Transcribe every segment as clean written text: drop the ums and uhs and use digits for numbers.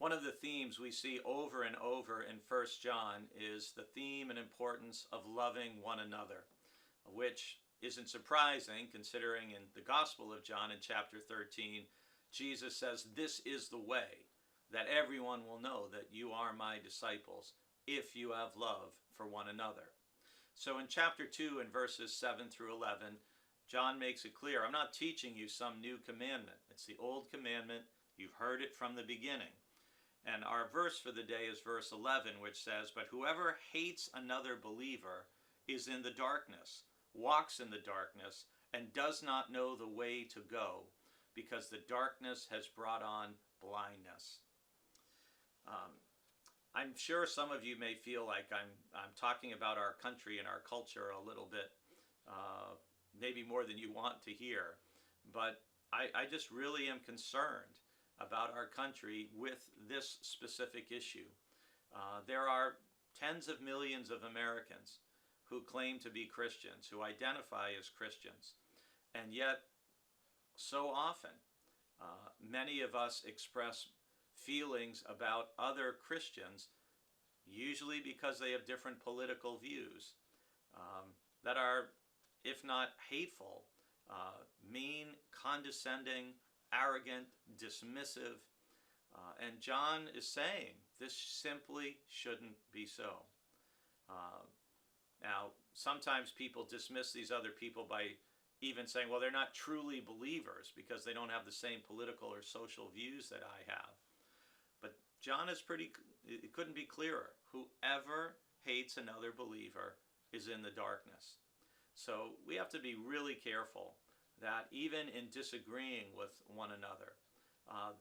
One of the themes we see over and over in 1 John is the theme and importance of loving one another, which isn't surprising considering in the Gospel of John in chapter 13, Jesus says, "This is the way that everyone will know that you are my disciples if you have love for one another." So in chapter 2 in verses 7 through 11, John makes it clear, I'm not teaching you some new commandment. It's the old commandment. You've heard it from the beginning. And our verse for the day is verse 11, which says, "But whoever hates another believer is in the darkness, walks in the darkness, and does not know the way to go, because the darkness has brought on blindness." I'm sure some of you may feel like I'm talking about our country and our culture a little bit, maybe more than you want to hear, but I just really am concerned about our country with this specific issue. There are tens of millions of Americans who claim to be Christians, who identify as Christians, and yet so often many of us express feelings about other Christians, usually because they have different political views, that are, if not hateful, mean, condescending, arrogant, dismissive. And John is saying this simply shouldn't be so. Now, sometimes people dismiss these other people by even saying, well, they're not truly believers because they don't have the same political or social views that I have. But John is it couldn't be clearer. Whoever hates another believer is in the darkness. So we have to be really careful that even in disagreeing with one another,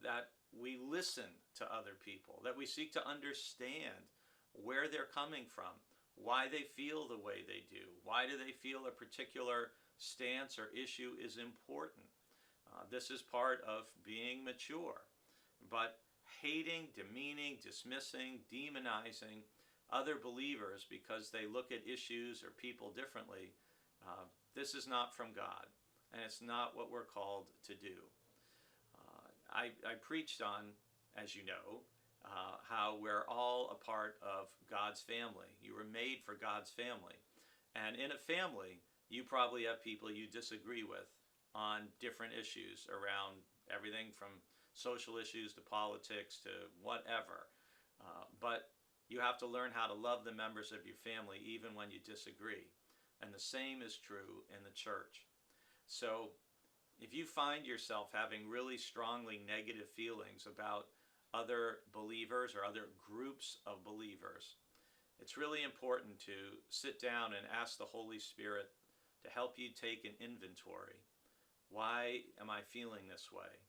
that we listen to other people, that we seek to understand where they're coming from, why they feel the way they do, why do they feel a particular stance or issue is important. This is part of being mature. But hating, demeaning, dismissing, demonizing other believers because they look at issues or people differently, this is not from God, and it's not what we're called to do. I preached on, as you know, how we're all a part of God's family. You were made for God's family. And in a family, you probably have people you disagree with on different issues around everything from social issues to politics to whatever. But you have to learn how to love the members of your family even when you disagree. And the same is true in the church. So if you find yourself having really strongly negative feelings about other believers or other groups of believers, it's really important to sit down and ask the Holy Spirit to help you take an inventory. Why am I feeling this way?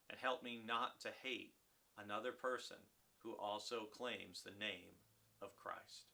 And help me not to hate another person who also claims the name of Christ.